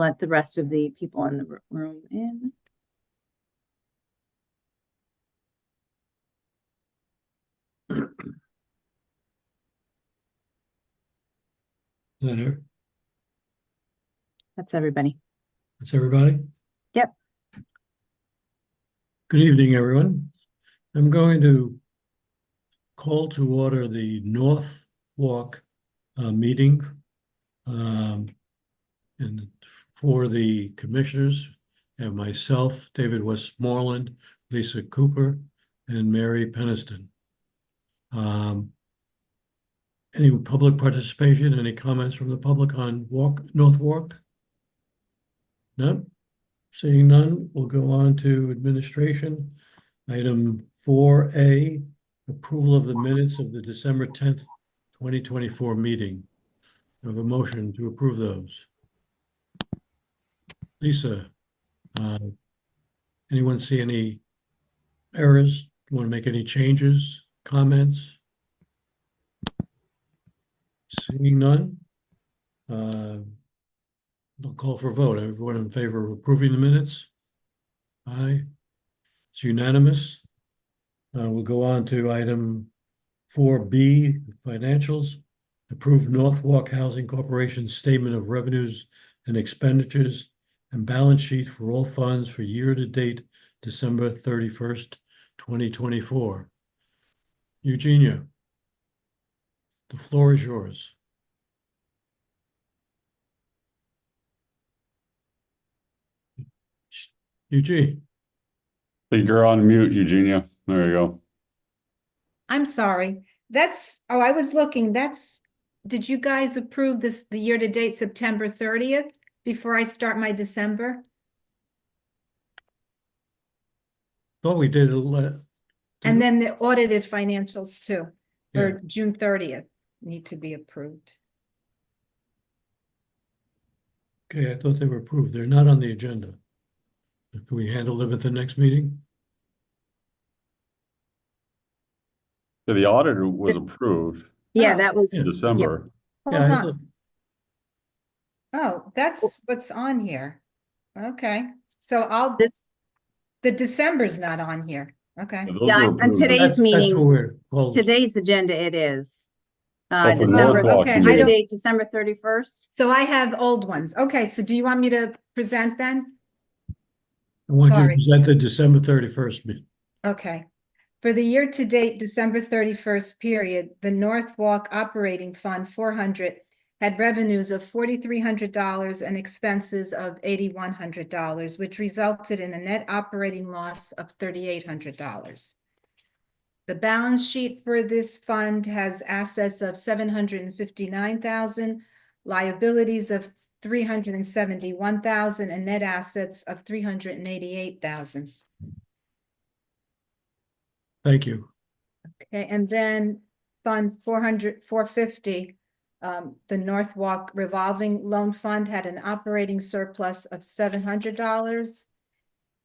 let the rest of the people in the room in. Leonard, That's everybody. that's everybody. Yep. Good evening, everyone. I'm going to call to order the Norwalk meeting. And for the commissioners and myself, David Westmoreland, Lisa Cooper, and Mary Peniston. Any public participation, any comments from the public on Norwalk? No? Seeing none, we'll go on to administration. Item 4A, approval of the minutes of the December 10th, 2024 meeting. I have a motion to approve those. Lisa, anyone see any errors? Want to make any changes, comments? Seeing none, I'll call for a vote. Everyone in favor of approving the minutes? Aye. It's unanimous. We'll go on to item 4B, financials. Approve Norwalk Housing Corporation's statement of revenues and expenditures and balance sheet for all funds for year-to-date December 31st, 2024. Eugenia, the floor is yours. Eugene. I think you're on mute, Eugenia. There you go. I'm sorry. I was looking, did you guys approve the year-to-date September 30th before I start my December? Thought we did. And then the audited financials too, for June 30th, need to be approved. Okay, I thought they were approved. They're not on the agenda. Can we handle them at the next meeting? So the auditor was approved Yeah, that was. in December. Hold Yeah, on. Oh, that's what's on here. Okay, so the December's not on here. Okay. Those Yeah, were on approved. today's that's meeting, what we're called. today's agenda, it is. Oh, for December, Norwalk, okay, you I mean. don't- date December 31st. So I have old ones. Okay, so do you want me to present then? I want you to sorry. present the December 31st meeting. Okay. For the year-to-date December 31st period, the Norwalk Operating Fund 400 had revenues of $4,300 and expenses of $8,100, which resulted in a net operating loss of $3,800. The balance sheet for this fund has assets of $759,000, liabilities of $371,000, and net assets of $388,000. Thank you. Okay, and then Fund 450, the Norwalk Revolving Loan Fund had an operating surplus of $700.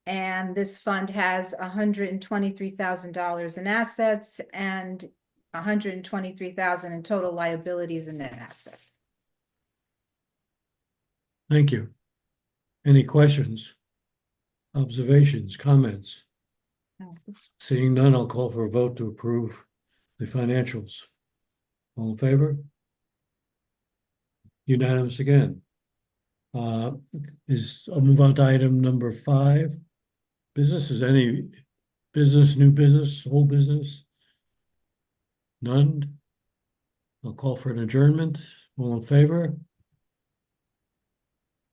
And this fund has $123,000 in assets and $123,000 in total liabilities and net assets. Thank you. Any questions, observations, comments? Seeing none, I'll call for a vote to approve the financials. All in favor? Unanimous again. I'll move on to item number 5. Business, is any business, new business, old business? None? I'll call for an adjournment. All in favor?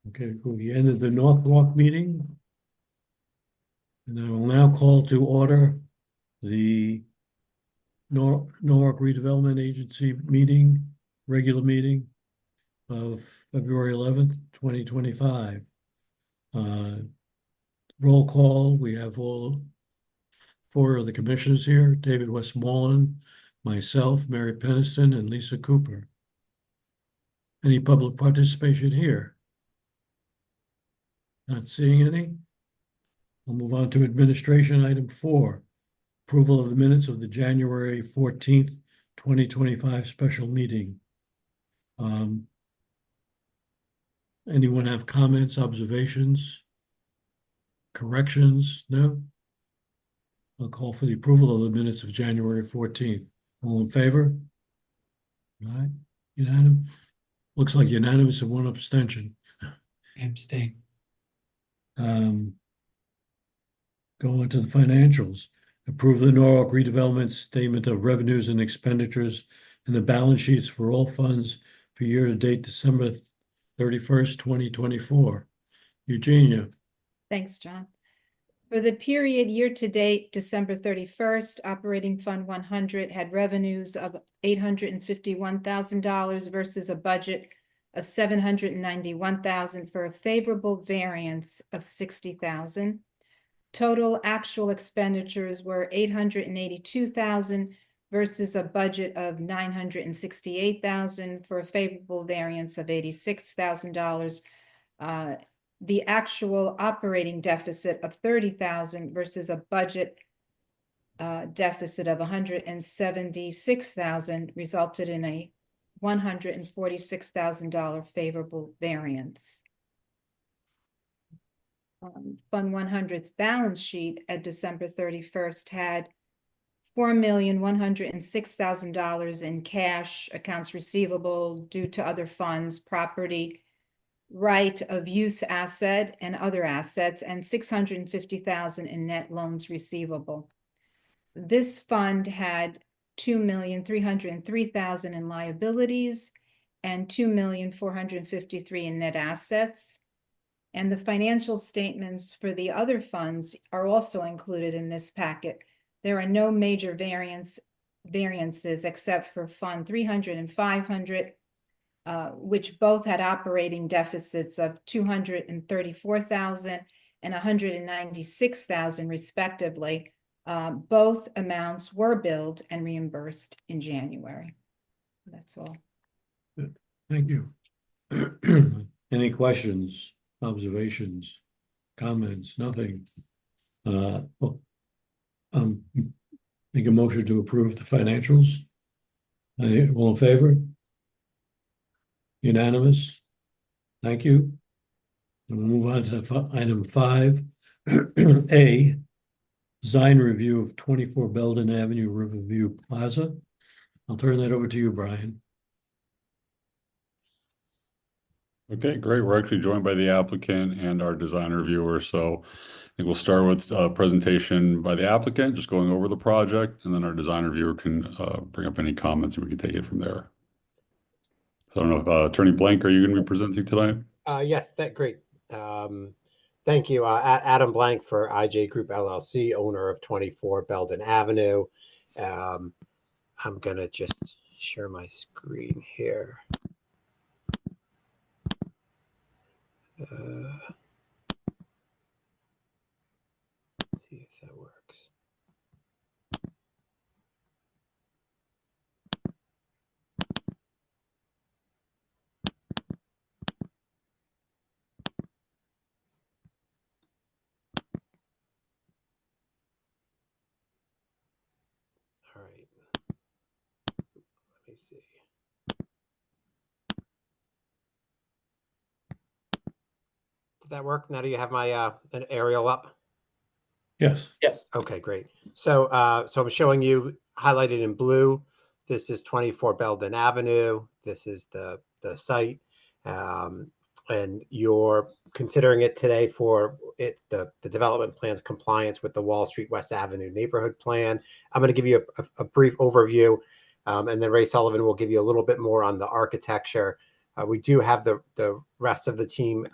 Okay, we ended the Norwalk meeting. And I will now call to order the Norwalk Redevelopment Agency meeting, regular meeting of February 11th, 2025. Roll call, we have all 4 of the commissioners here, David Westmoreland, myself, Mary Peniston, and Lisa Cooper. Any public participation here? Not seeing any? We'll move on to administration, item 4, approval of the minutes of the January 14th, 2025 special meeting. Anyone have comments, observations, corrections? No? I'll call for the approval of the minutes of January 14th. All in favor? All right, unanimous. Looks like unanimous and one abstention. Abstain. Going to the financials. Approve the Norwalk Redevelopment Statement of Revenues and Expenditures and the balance sheets for all funds for year-to-date December 31st, 2024. Eugenia, Thanks, John. For the period year-to-date, December 31st, Operating Fund 100 had revenues of $851,000 versus a budget of $791,000 for a favorable variance of $60,000. Total actual expenditures were $882,000 versus a budget of $968,000 for a favorable variance of $86,000. The actual operating deficit of $30,000 versus a budget deficit of $176,000 resulted in a $146,000 favorable variance. Fund 100's balance sheet at December 31st had $4,106,000 in cash, accounts receivable due to other funds, property, right of use asset and other assets, and $650,000 in net loans receivable. This fund had $2,303,000 in liabilities and $2,453,000 in net assets. And the financial statements for the other funds are also included in this packet. There are no major variances except for Fund 300 and 500, which both had operating deficits of $234,000 and $196,000 respectively. Both amounts were billed and reimbursed in January. That's all. thank you. Any questions, observations, comments? Nothing. Make a motion to approve the financials. All in favor? Unanimous. Thank you. And we'll move on to item 5A, design review of 24 Belden Avenue, Riverview Plaza. I'll turn that over to you, Brian. Okay, great. We're actually joined by the applicant and our design reviewer. So I think we'll start with a presentation by the applicant, just going over the project, and then our design reviewer can bring up any comments and we can take it from there. So I don't know if Attorney Blank, are you going to be presenting tonight? Yes, great. Thank you. Adam Blank for IJ Group LLC, owner of 24 Belden Avenue. I'm going to just share my screen here. See if that works. All right. Let me see. Did that work? Now do you have my an aerial up? Yes. Yes. Okay, great. So so I'm showing you highlighted in blue. This is 24 Belden Avenue. This is the site. And you're considering it today for the development plan's compliance with the Wall Street West Avenue neighborhood plan. I'm going to give you a brief overview, and then Ray Sullivan will give you a little bit more on the architecture. We do have the rest of the team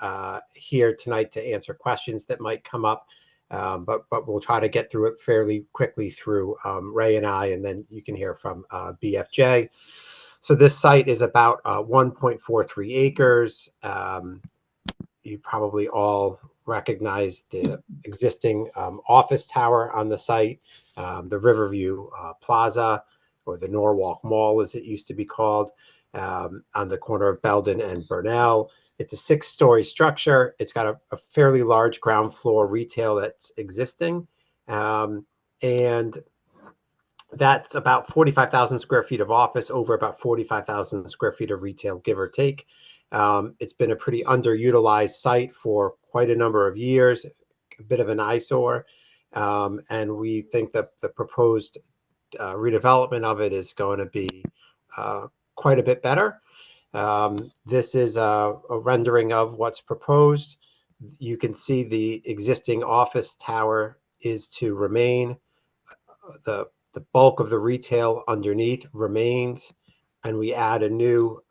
here tonight to answer questions that might come up, but we'll try to get through it fairly quickly through Ray and I, and then you can hear from BFJ. So this site is about 1.43 acres. You probably all recognize the existing office tower on the site, the Riverview Plaza, or the Norwalk Mall as it used to be called, on the corner of Belden and Burnell. It's a 6-story structure. It's got a fairly large ground floor retail that's existing. And that's about 45,000 square feet of office, over about 45,000 square feet of retail, give or take. It's been a pretty underutilized site for quite a number of years, a bit of an eyesore. And we think that the proposed redevelopment of it is going to be quite a bit better. This is a rendering of what's proposed. You can see the existing office tower is to remain. The bulk of the retail underneath remains, and we add a new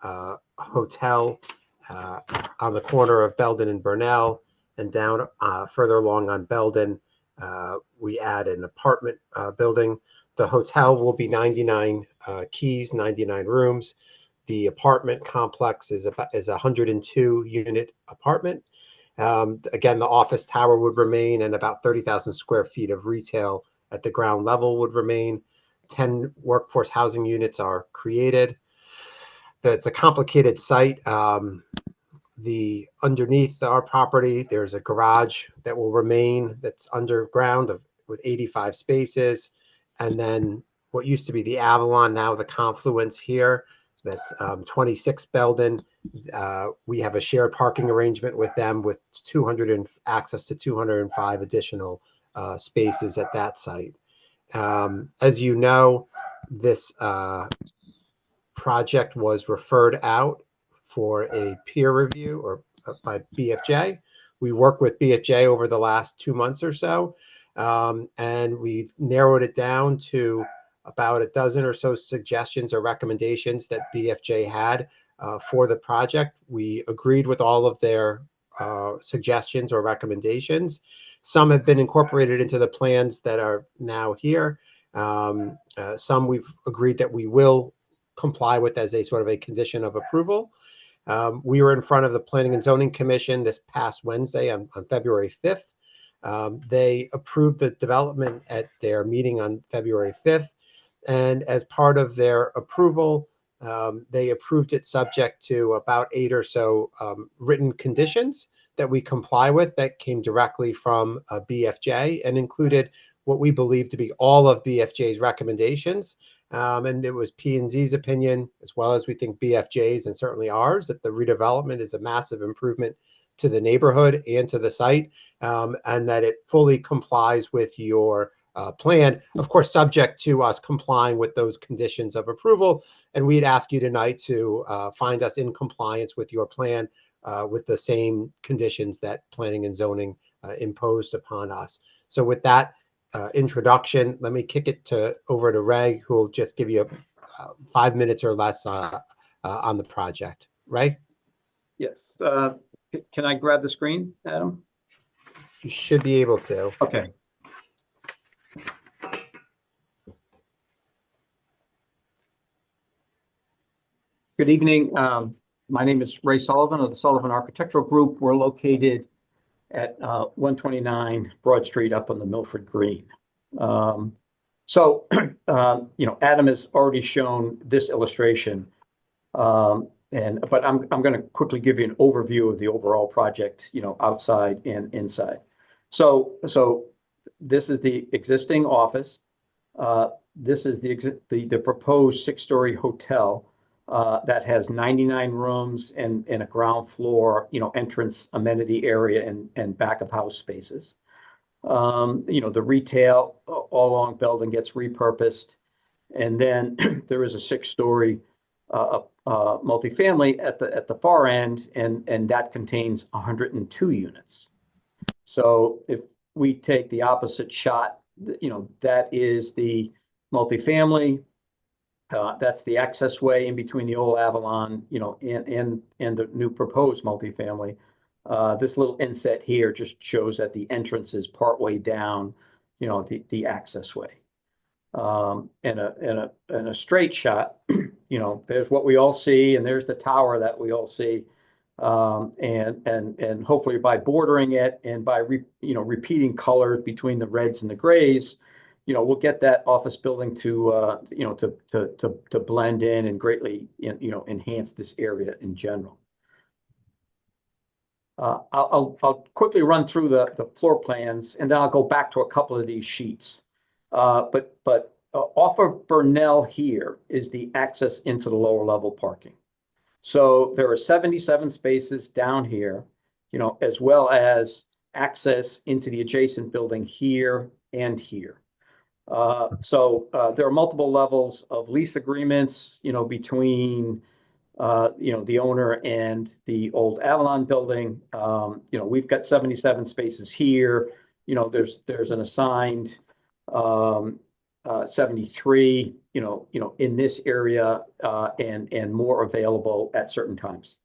hotel on the corner of Belden and Burnell, and down further along on Belden, we add an apartment building. The hotel will be 99 keys, 99 rooms. The apartment complex is a 102 unit apartment. Again, the office tower would remain, and about 30,000 square feet of retail at the ground level would remain. 10 workforce housing units are created. It's a complicated site. Underneath our property, there's a garage that will remain that's underground with 85 spaces. And then what used to be the Avalon, now the Confluence here, that's 26 Belden. We have a shared parking arrangement with them with access to 205 additional spaces at that site. As you know, this project was referred out for a peer review or by BFJ. We worked with BFJ over the last 2 months or so, and we narrowed it down to about a dozen or so suggestions or recommendations that BFJ had for the project. We agreed with all of their suggestions or recommendations. Some have been incorporated into the plans that are now here. Some we've agreed that we will comply with as a sort of a condition of approval. We were in front of the Planning and Zoning Commission this past Wednesday on February 5th. They approved the development at their meeting on February 5th. And as part of their approval, they approved it subject to about 8 or so written conditions that we comply with that came directly from BFJ and included what we believe to be all of BFJ's recommendations. And it was P&Z's opinion, as well as we think BFJ's and certainly ours, that the redevelopment is a massive improvement to the neighborhood and to the site, and that it fully complies with your plan, of course, subject to us complying with those conditions of approval. And we'd ask you tonight to find us in compliance with your plan with the same conditions that Planning and Zoning imposed upon us. So with that introduction, let me kick it over to Ray, who will just give you 5 minutes or less on the project. Ray? Yes. Can I grab the screen, Adam? You should be able to. Okay. Good evening. My name is Ray Sullivan of the Sullivan Architectural Group. We're located at 129 Broad Street up on the Milford Green. Adam has already shown this illustration, but I'm going to quickly give you an overview of the overall project, outside and inside. So this is the existing office. This is the proposed 6-story hotel that has 99 rooms and a ground floor, entrance amenity area and back of house spaces. The retail all along Belden gets repurposed. And then there is a 6-story multifamily at the far end, and that contains 102 units. So if we take the opposite shot, that is the multifamily. That's the access way in between the old Avalon, and the new proposed multifamily. This little inset here just shows that the entrance is partway down, the access way. In a straight shot, there's what we all see, and there's the tower that we all see. And hopefully by bordering it and by repeating colors between the reds and the grays, we'll get that office building to blend in and greatly enhance this area in general. I'll quickly run through the floor plans, and then I'll go back to a couple of these sheets. But off of Burnell here is the access into the lower level parking. So there are 77 spaces down here, you know, as well as access into the adjacent building here and here. There are multiple levels of lease agreements, you know, between you know, the owner and the old Avalon building. You know, we've got 77 spaces here. You know, there's an assigned 73, you know, in this area, and more available at certain times.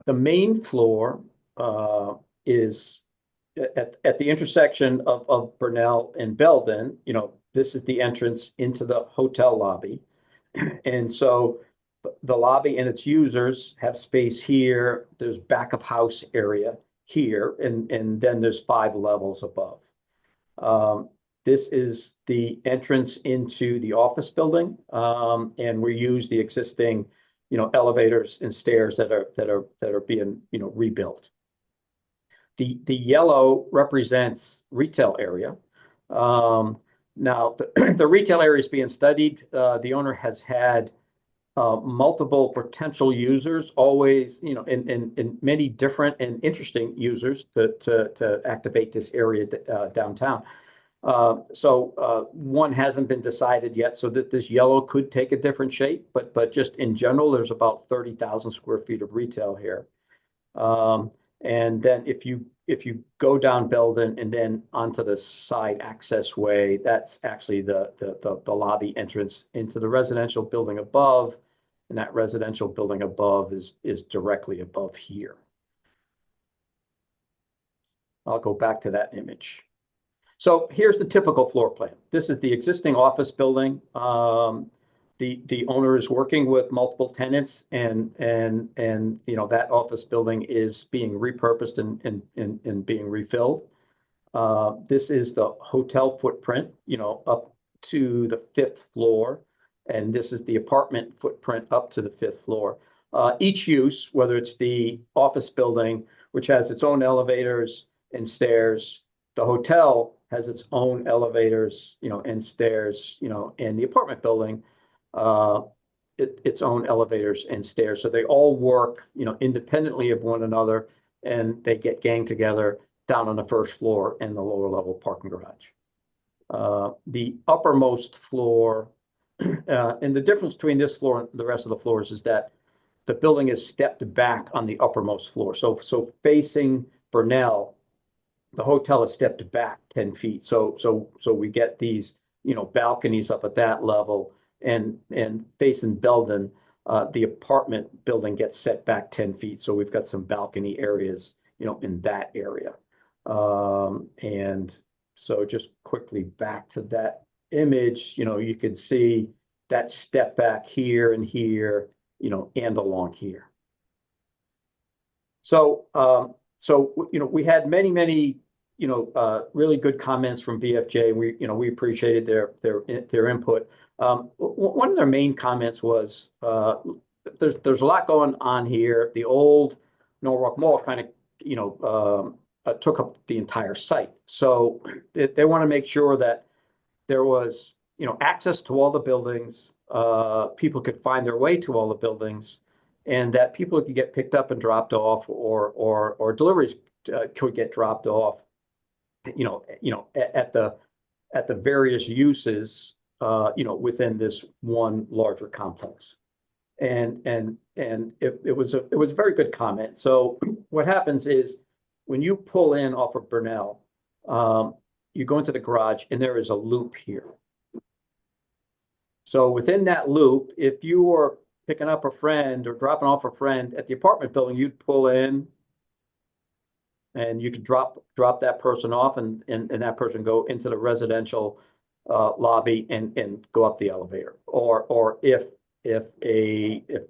The main floor is at the intersection of Burnell and Belden. You know, this is the entrance into the hotel lobby. And so the lobby and its users have space here. There's back of house area here, and then there's 5 levels above. This is the entrance into the office building, and we use the existing, you know, elevators and stairs that are being, you know, rebuilt. The yellow represents retail area. Now the retail area is being studied. The owner has had multiple potential users, always, you know, in many different and interesting users to activate this area downtown. One hasn't been decided yet, so that this yellow could take a different shape, but just in general, there's about 30,000 square feet of retail here. And then if you go down Belden and then onto the side access way, that's actually the lobby entrance into the residential building above, and that residential building above is directly above here. I'll go back to that image. So here's the typical floor plan. This is the existing office building. The owner is working with multiple tenants, and you know, that office building is being repurposed and being refilled. This is the hotel footprint, you know, up to the 5th floor, and this is the apartment footprint up to the 5th floor. Each use, whether it's the office building, which has its own elevators and stairs, the hotel has its own elevators, you know, and stairs, you know, and the apartment building, its own elevators and stairs. So they all work, you know, independently of one another, and they get ganged together down on the 1st floor and the lower level parking garage. The uppermost floor, and the difference between this floor and the rest of the floors is that the building is stepped back on the uppermost floor. So facing Burnell, the hotel is stepped back 10 feet. So we get these, you know, balconies up at that level, and facing Belden, the apartment building gets set back 10 feet. So we've got some balcony areas, you know, in that area. And so just quickly back to that image, you know, you can see that step back here and here, you know, and along here. So you know, we had many, you know, really good comments from BFJ. We appreciated their input. One of their main comments was, there's a lot going on here. The old Norwalk Mall kind of, you know, took up the entire site. So they want to make sure that there was, you know, access to all the buildings. People could find their way to all the buildings, and that people could get picked up and dropped off, or deliveries could get dropped off, you know, at the various uses, you know, within this one larger complex. And it was a very good comment. So what happens is, when you pull in off of Burnell, you go into the garage, and there is a loop here. So within that loop, if you were picking up a friend or dropping off a friend at the apartment building, you'd pull in, and you could drop that person off, and that person go into the residential lobby and go up the elevator. Or if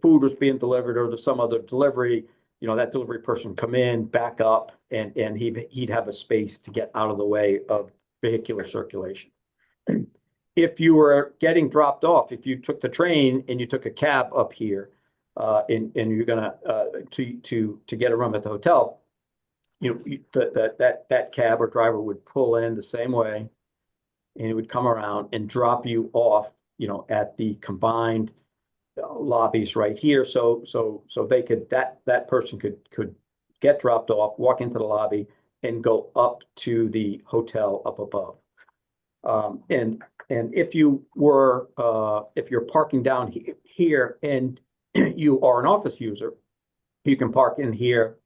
food was being delivered, or there's some other delivery, you know, that delivery person come in, back up, and he'd have a space to get out of the way of vehicular circulation. If you were getting dropped off, if you took the train and you took a cab up here, and you're gonna to get a room at the hotel, you know, that cab or driver would pull in the same way, and it would come around and drop you off, you know, at the combined lobbies right here, so they could, that person could get dropped off, walk into the lobby, and go up to the hotel up above. And if you were, if you're parking down here and you are an office user, you can park in here,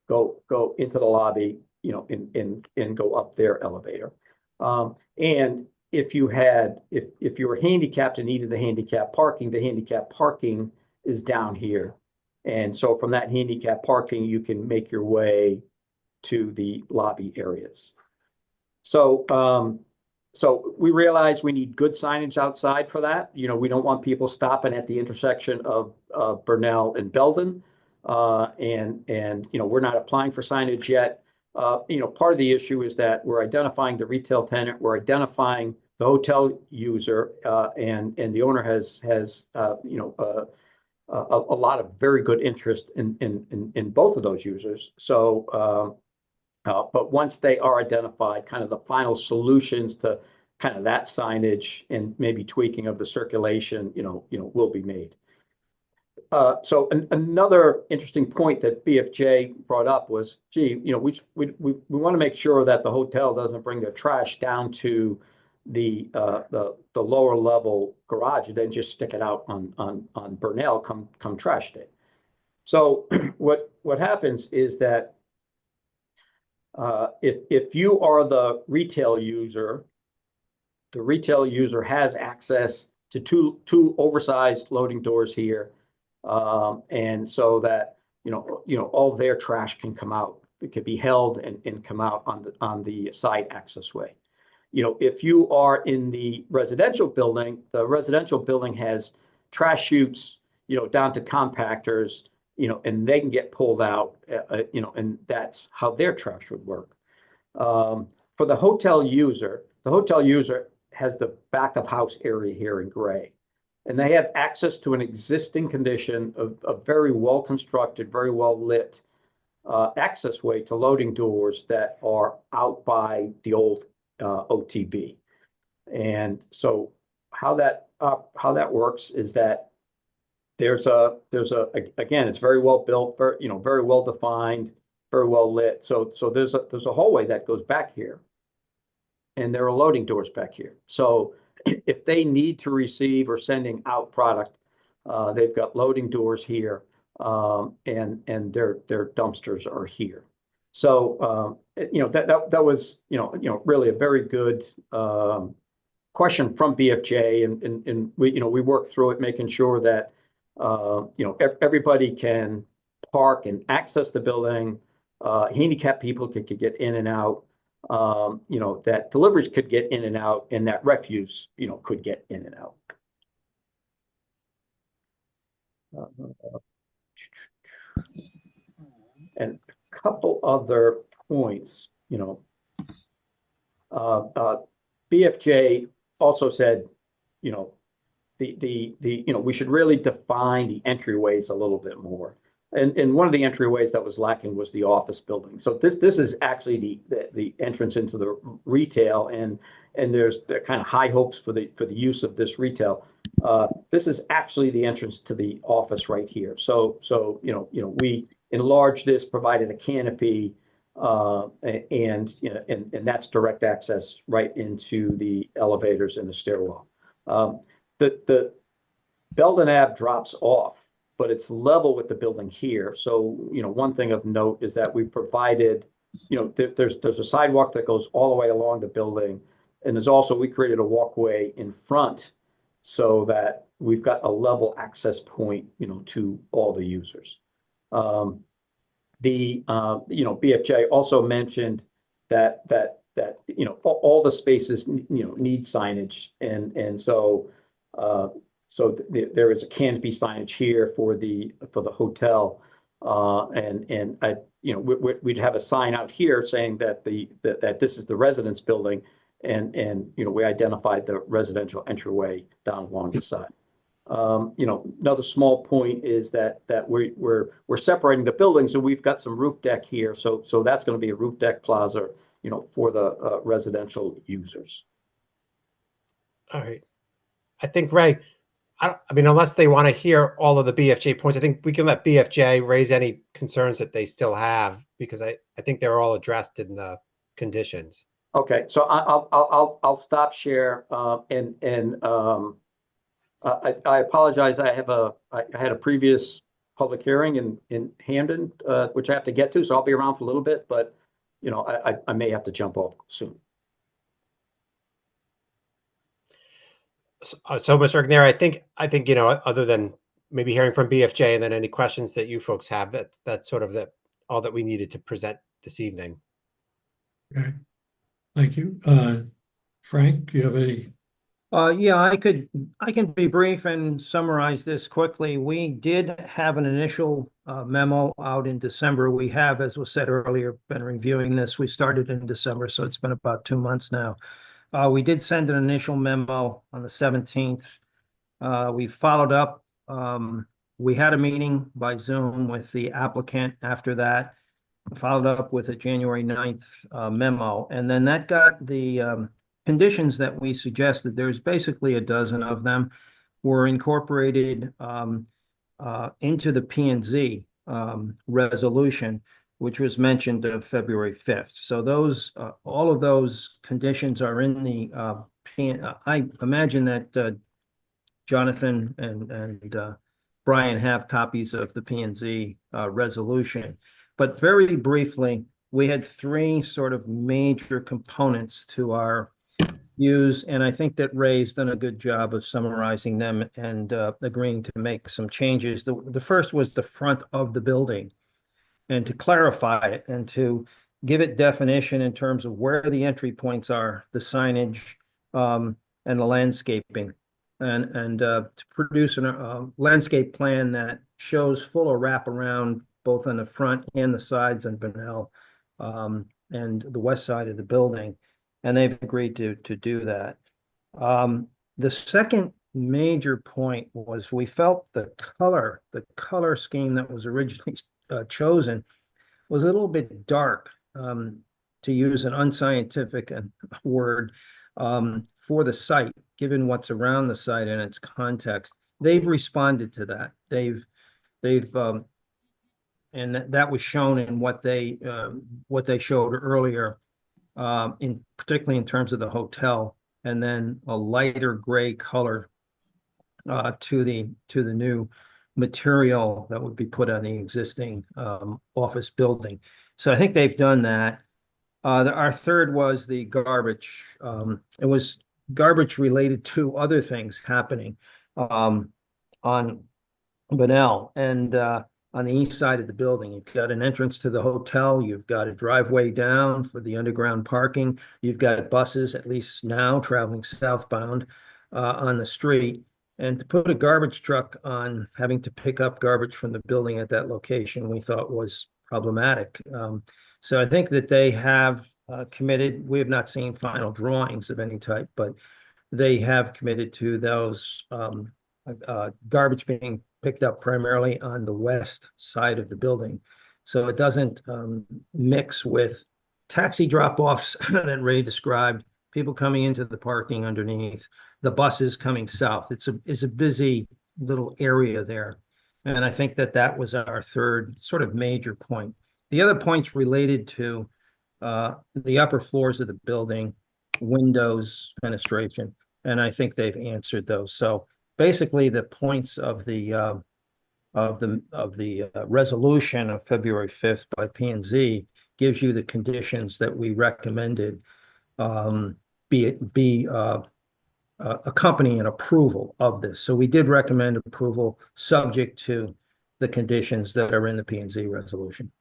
go into the lobby, you know, and go up their elevator. And if you had, if you were handicapped and needed the handicap parking is down here. And so from that handicap parking, you can make your way to the lobby areas. So, so we realize we need good signage outside for that. You know, we don't want people stopping at the intersection of Burnell and Belden. And you know, we're not applying for signage yet. You know, part of the issue is that we're identifying the retail tenant, we're identifying the hotel user, and the owner has you know, a lot of very good interest in both of those users. So, but once they are identified, kind of the final solutions to kind of that signage and maybe tweaking of the circulation, you know, will be made. So another interesting point that BFJ brought up was, gee, you know, we want to make sure that the hotel doesn't bring their trash down to the lower level garage and then just stick it out on Burnell come trash day. So what happens is that if you are the retail user has access to two oversized loading doors here. And so that, you know, all their trash can come out. It could be held and come out on the side access way. You know, if you are in the residential building has trash chutes, you know, down to compactors, you know, and they can get pulled out, you know, and that's how their trash would work. For the hotel user has the back of house area here in gray. And they have access to an existing condition of a very well constructed, very well lit access way to loading doors that are out by the old OTB. And so how that works is that there's again, it's very well built, you know, very well defined, very well lit. So there's a hallway that goes back here, and there are loading doors back here. So if they need to receive or sending out product, they've got loading doors here, and their dumpsters are here. So you know, that was you know really a very good question from BFJ, and we worked through it, making sure that you know, everybody can park and access the building. Handicapped people could get in and out. You know, that deliveries could get in and out, and that refuse, you know, could get in and out. And a couple other points, you know, BFJ also said, you know, you know, we should really define the entryways a little bit more. And one of the entryways that was lacking was the office building. So this is actually the entrance into the retail, and there's kind of high hopes for the use of this retail. This is actually the entrance to the office right here. So you know, we enlarged this, provided a canopy, and you know, and that's direct access right into the elevators and the stairwell. The Belden Ave drops off, but it's level with the building here. So, you know, one thing of note is that we provided, you know, there's a sidewalk that goes all the way along the building. And there's also, we created a walkway in front so that we've got a level access point, you know, to all the users. You know, BFJ also mentioned that, you know, all the spaces, you know, need signage. And so, there is a canopy signage here for the hotel, and I, you know, we'd have a sign out here saying that that this is the residence building, and you know, we identified the residential entryway down along the side. You know, another small point is that we're separating the buildings, and we've got some roof deck here, so that's going to be a roof deck plaza, you know, for the residential users. All right. I think, Ray, I mean, unless they want to hear all of the BFJ points, I think we can let BFJ raise any concerns that they still have, because I think they're all addressed in the conditions. Okay, so I'll stop share, I apologize. I had a previous public hearing in Hamden, which I have to get to, so I'll be around for a little bit, but you know, I may have to jump off soon. So Mr. Agneri, I think, you know, other than maybe hearing from BFJ and then any questions that you folks have, that's sort of all that we needed to present this evening. Okay, thank you. Frank, do you have any? Yeah, I can be brief and summarize this quickly. We did have an initial memo out in December. We have, as was said earlier, been reviewing this. We started in December, so it's been about 2 months now. We did send an initial memo on the 17th. We followed up. We had a meeting by Zoom with the applicant after that, followed up with a January 9th memo, and then that got the conditions that we suggested. There's basically a dozen of them were incorporated into the P&Z resolution, which was mentioned of February 5th. So those, all of those conditions are in the I imagine that Jonathan and Brian have copies of the P&Z resolution. But very briefly, we had 3 sort of major components to our views, and I think that Ray's done a good job of summarizing them and agreeing to make some changes. The first was the front of the building, and to clarify it and to give it definition in terms of where the entry points are, the signage, and the landscaping, and to produce a landscape plan that shows fuller wraparound both on the front and the sides on Bunnell and the west side of the building. And they've agreed to do that. The second major point was we felt the color scheme that was originally chosen was a little bit dark, to use an unscientific word, for the site, given what's around the site and its context. They've responded to that. And that was shown in what they showed earlier, particularly in terms of the hotel, and then a lighter gray color to the new material that would be put on the existing office building. So I think they've done that. Our third was the garbage. It was garbage related to other things happening on Bunnell and on the east side of the building. You've got an entrance to the hotel, you've got a driveway down for the underground parking, you've got buses, at least now, traveling southbound on the street. And to put a garbage truck on, having to pick up garbage from the building at that location, we thought was problematic. So I think that they have committed. We have not seen final drawings of any type, but they have committed to those garbage being picked up primarily on the west side of the building. So it doesn't mix with taxi drop-offs that Ray described, people coming into the parking underneath, the buses coming south. It's a busy little area there. And I think that was our third sort of major point. The other points related to the upper floors of the building, windows, fenestration, and I think they've answered those. So basically, the points of the resolution of February 5th by P&Z gives you the conditions that we recommended be accompanying approval of this. So we did recommend approval subject to the conditions that are in the P&Z resolution.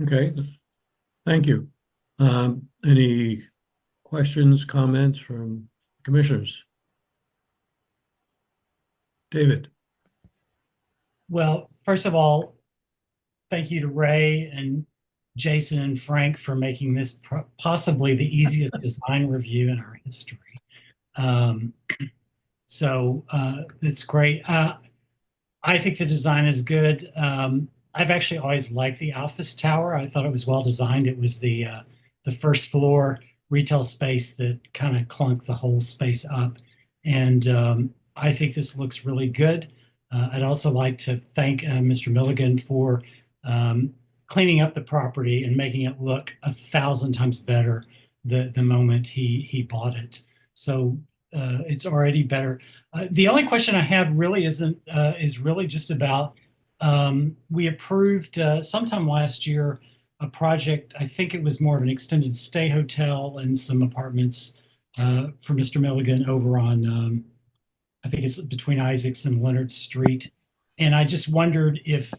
Okay, thank you. Any questions, comments from commissioners? David? Well, first of all, thank you to Ray and Jason and Frank for making this possibly the easiest design review in our history. So it's great. I think the design is good. I've actually always liked the office tower. I thought it was well designed. It was the first floor retail space that kind of clunked the whole space up. And I think this looks really good. I'd also like to thank Mr. Milligan for cleaning up the property and making it look 1,000 times better the moment he bought it. So it's already better. The only question I have really is really just about we approved sometime last year a project. I think it was more of an extended stay hotel and some apartments for Mr. Milligan over on I think it's between Isaacs and Leonard Street. And I just wondered if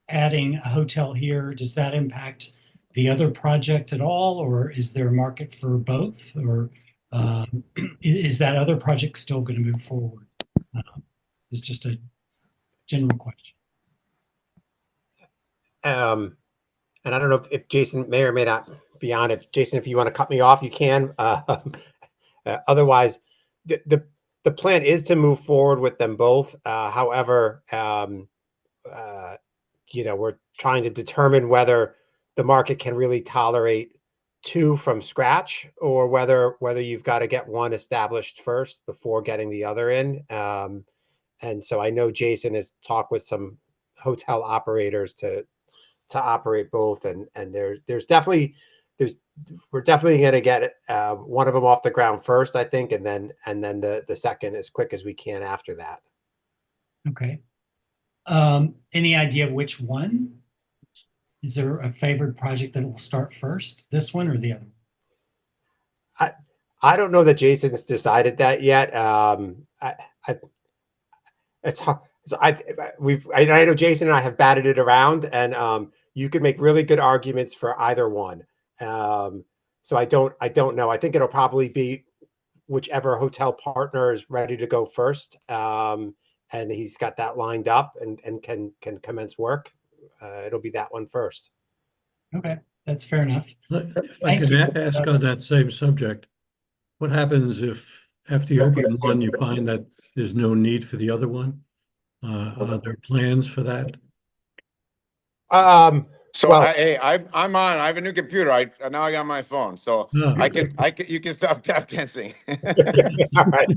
adding a hotel here, does that impact the other project at all, or is there a market for both, or is that other project still going to move forward? It's just a general question. And I don't know if Jason may or may not be on. If Jason, if you want to cut me off, you can. Otherwise, the plan is to move forward with them both. However, we're trying to determine whether the market can really tolerate two from scratch, or whether you've got to get one established first before getting the other in. And so I know Jason has talked with some hotel operators to operate both, and we're definitely going to get one of them off the ground first, I think, and then the second as quick as we can after that. Okay. Any idea which one? Is there a favored project that will start first, this one or the other? I don't know that Jason's decided that yet. It's hard. So I know Jason and I have batted it around, and you could make really good arguments for either one. So I don't know. I think it'll probably be whichever hotel partner is ready to go first, and he's got that lined up and can commence work. It'll be that one first. Okay, that's fair enough. If I can ask on that same subject, what happens if after you open one, you find that there's no need for the other one? Are there plans for that? So well- I'm on. I have a new computer. Now I got my phone, so No. I can you can stop tap dancing. All right.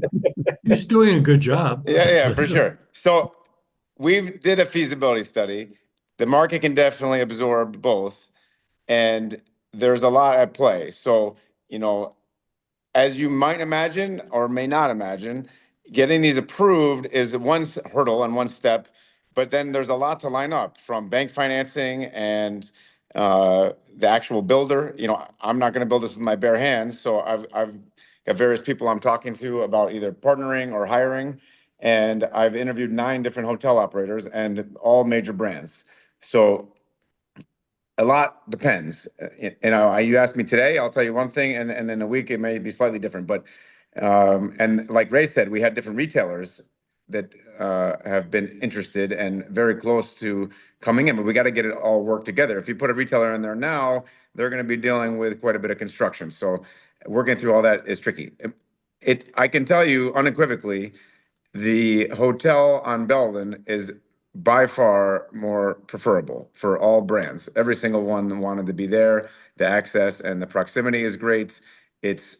He's doing a good job. Yeah, for sure. So we did a feasibility study. The market can definitely absorb both, and there's a lot at play. So, as you might imagine or may not imagine, getting these approved is one hurdle and one step, but then there's a lot to line up, from bank financing and the actual builder. I'm not going to build this with my bare hands, so I've got various people I'm talking to about either partnering or hiring, and I've interviewed 9 different hotel operators and all major brands. So a lot depends. You asked me today, I'll tell you one thing, and in a week it may be slightly different. But and like Ray said, we had different retailers that have been interested and very close to coming in, but we got to get it all worked together. If you put a retailer in there now, they're going to be dealing with quite a bit of construction. So working through all that is tricky. I can tell you unequivocally, the hotel on Belden is by far more preferable for all brands. Every single one wanted to be there. The access and the proximity is great. It's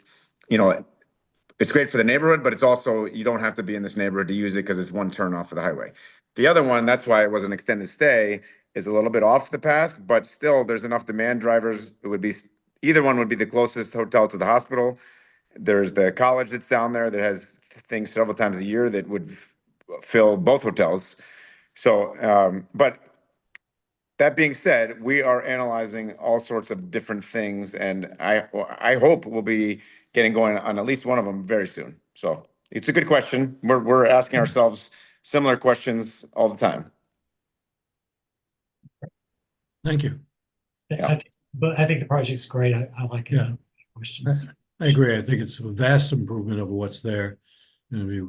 great for the neighborhood, but it's also, you don't have to be in this neighborhood to use it because it's one turn off of the highway. The other one, that's why it was an extended stay, is a little bit off the path, but still there's enough demand drivers. Either one would be the closest hotel to the hospital. There's the college that's down there that has things several times a year that would fill both hotels. So, but that being said, we are analyzing all sorts of different things, and I hope we'll be getting going on at least one of them very soon. So it's a good question. We're asking ourselves similar questions all the time. Thank you. Yeah. I think the project's great. I like it. Yeah. Questions. I agree. I think it's a vast improvement over what's there and be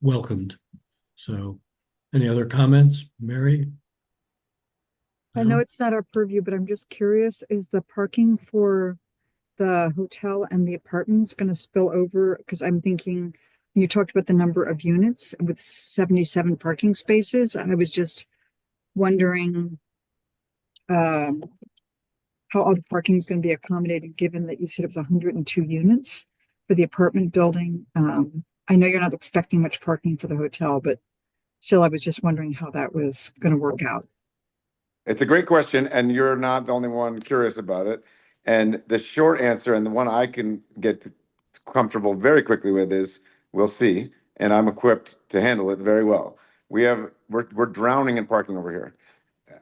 welcomed. So any other comments, Mary? I know it's not our purview, but I'm just curious, is the parking for the hotel and the apartments going to spill over? Because I'm thinking, you talked about the number of units with 77 parking spaces. I was just wondering how all the parking is going to be accommodated, given that you said it was 102 units for the apartment building. I know you're not expecting much parking for the hotel, but still, I was just wondering how that was gonna work out. It's a great question, and you're not the only one curious about it. And the short answer, and the one I can get comfortable very quickly with, is we'll see. And I'm equipped to handle it very well. We're drowning in parking over here.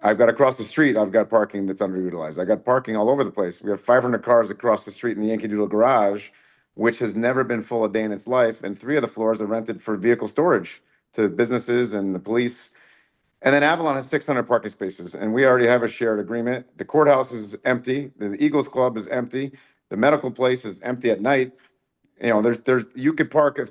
I've got across the street, I've got parking that's underutilized. I got parking all over the place. We have 500 cars across the street in the Yankee Doodle garage, which has never been full a day in its life. And 3 of the floors are rented for vehicle storage to businesses and the police. And then Avalon has 600 parking spaces, and we already have a shared agreement. The courthouse is empty. The Eagles Club is empty. The medical place is empty at night. You know, you could park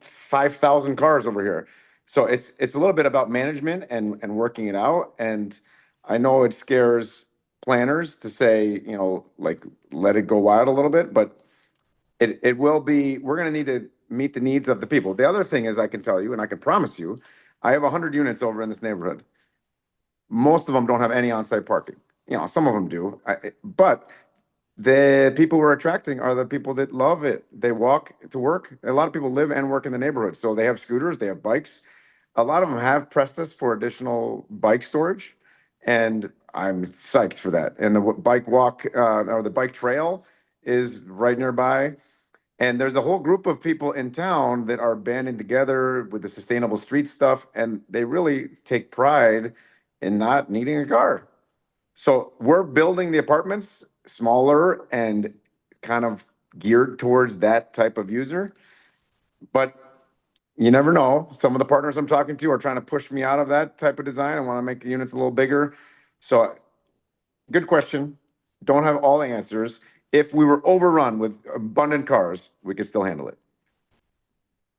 5,000 cars over here. So it's a little bit about management and working it out. And I know it scares planners to say, you know, like, let it go wild a little bit, but it will be, we're gonna need to meet the needs of the people. The other thing is, I can tell you, and I can promise you, I have 100 units over in this neighborhood. Most of them don't have any on-site parking. You know, some of them do, but the people we're attracting are the people that love it. They walk to work. A lot of people live and work in the neighborhood, so they have scooters, they have bikes. A lot of them have pressed us for additional bike storage, and I'm psyched for that. And the bike walk, or the bike trail is right nearby. And there's a whole group of people in town that are banding together with the sustainable street stuff, and they really take pride in not needing a car. So we're building the apartments smaller and kind of geared towards that type of user. But you never know. Some of the partners I'm talking to are trying to push me out of that type of design and want to make the units a little bigger. So good question. Don't have all the answers. If we were overrun with abundant cars, we could still handle it.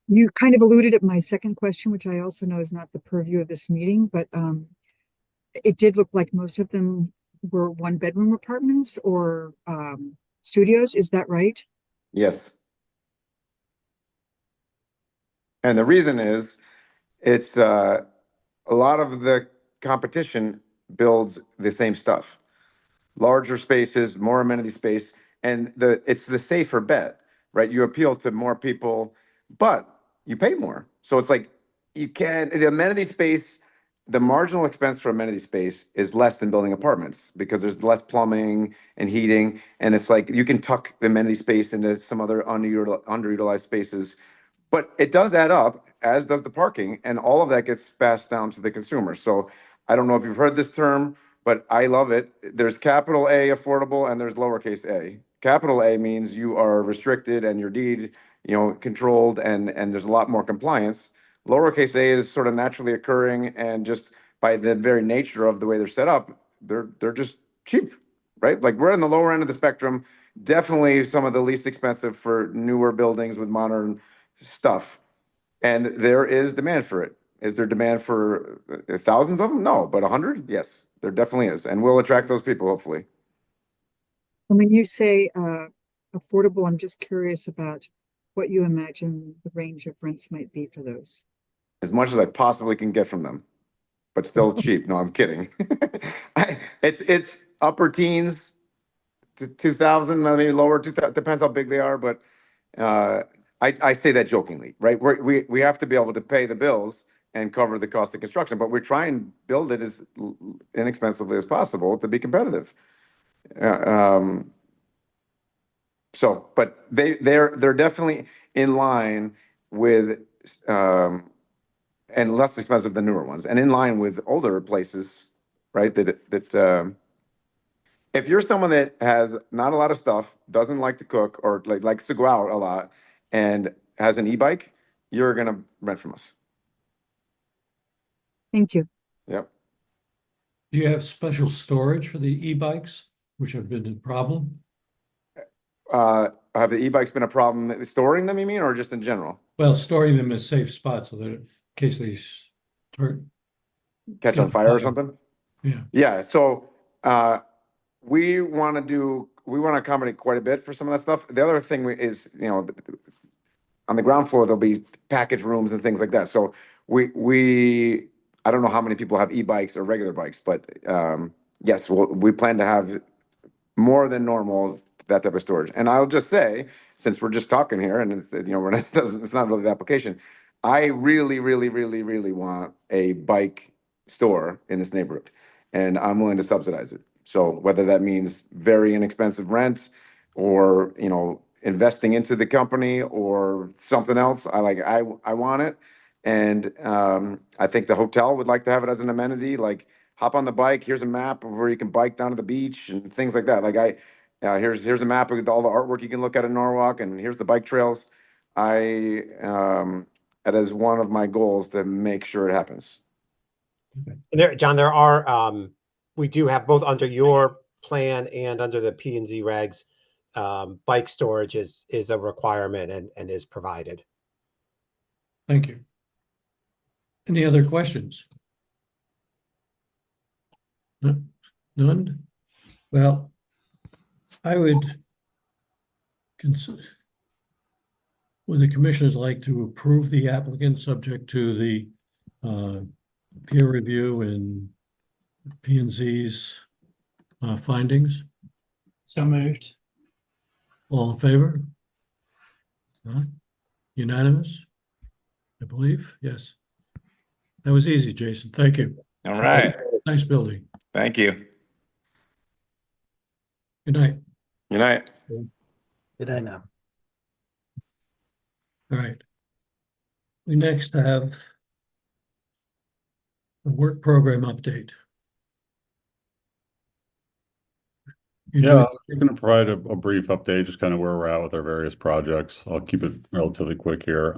You kind of alluded at my second question, which I also know is not the purview of this meeting, but it did look like most of them were 1-bedroom apartments or studios. Is that right? Yes. And the reason is, it's a lot of the competition builds the same stuff. Larger spaces, more amenity space, and it's the safer bet, right? You appeal to more people, but you pay more. So it's like, the amenity space, the marginal expense for amenity space is less than building apartments because there's less plumbing and heating. And it's like, you can tuck the amenity space into some other underutilized spaces. But it does add up, as does the parking, and all of that gets passed down to the consumer. So I don't know if you've heard this term, but I love it. There's capital A affordable and there's lowercase a. Capital A means you are restricted and your deed, you know, controlled, and there's a lot more compliance. Lowercase a is sort of naturally occurring, and just by the very nature of the way they're set up, they're just cheap, right? Like, we're in the lower end of the spectrum, definitely some of the least expensive for newer buildings with modern stuff. And there is demand for it. Is there demand for thousands of them? No, but 100? Yes, there definitely is. And we'll attract those people, hopefully. And when you say affordable, I'm just curious about what you imagine the range of rents might be for those. As much as I possibly can get from them, but still cheap. No, I'm kidding. It's upper teens to 2,000, maybe lower 2,000, depends how big they are. But I say that jokingly, right? We have to be able to pay the bills and cover the cost of construction, but we're trying to build it as inexpensively as possible to be competitive. So, but they're definitely in line with, and less expensive than newer ones, and in line with older places, right? If you're someone that has not a lot of stuff, doesn't like to cook, or likes to go out a lot, and has an e-bike, you're gonna rent from us. Thank you. Yep. Do you have special storage for the e-bikes, which have been a problem? Have the e-bikes been a problem storing them, you mean, or just in general? Well, storing them in a safe spot so that in case they turn. Catch on fire or something? Yeah. Yeah, so we want to accommodate quite a bit for some of that stuff. The other thing is, you know, on the ground floor, there'll be package rooms and things like that. So I don't know how many people have e-bikes or regular bikes, but yes, we plan to have more than normal that type of storage. And I'll just say, since we're just talking here, and it's, you know, we're not, it's not really the application. I really, really, really, really want a bike store in this neighborhood, and I'm willing to subsidize it. So whether that means very inexpensive rent, or, you know, investing into the company or something else, I want it. And I think the hotel would like to have it as an amenity, like hop on the bike. Here's a map of where you can bike down to the beach and things like that. Here's a map of all the artwork you can look at in Norwalk, and here's the bike trails. That is one of my goals, to make sure it happens. And there, John, there are, we do have both under your plan and under the P and Z regs, bike storage is a requirement and is provided. Thank you. Any other questions? None? Well, I would consider, would the commissioners like to approve the applicant subject to the peer review and P and Z's findings? So moved. All in favor? Unanimous? I believe, yes. That was easy, Jason. Thank you. All right. Nice building. Thank you. Good night. Good night. Did I know? All right. We next have a work program update. Yeah, I'm just going to provide a brief update, just kind of where we're at with our various projects. I'll keep it relatively quick here.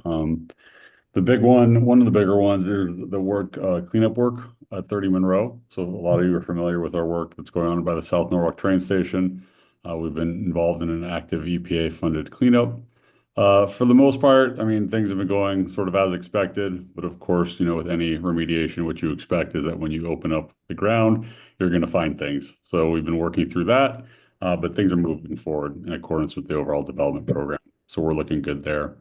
The big one of the bigger ones is the work, cleanup work at 30 Monroe. So a lot of you are familiar with our work that's going on by the South Norwalk train station. We've been involved in an active EPA-funded cleanup. For the most part, I mean, things have been going sort of as expected, but of course, you know, with any remediation, what you expect is that when you open up the ground, you're going to find things. So we've been working through that, but things are moving forward in accordance with the overall development program. So we're looking good there.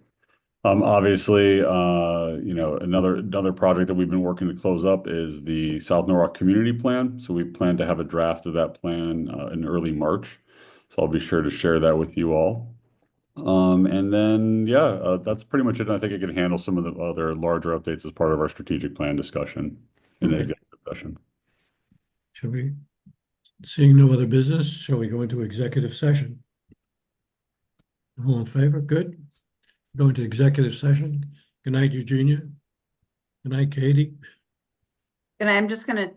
Obviously, you know, another project that we've been working to close up is the South Norwalk Community Plan. So we plan to have a draft of that plan in early March. So I'll be sure to share that with you all. And then, yeah, that's pretty much it. And I think I can handle some of the other larger updates as part of our strategic plan discussion in the executive session. Should we, seeing no other business, shall we go into executive session? All in favor? Good. Go into executive session. Good night, Eugenia. Good night, Katie. And I'm just gonna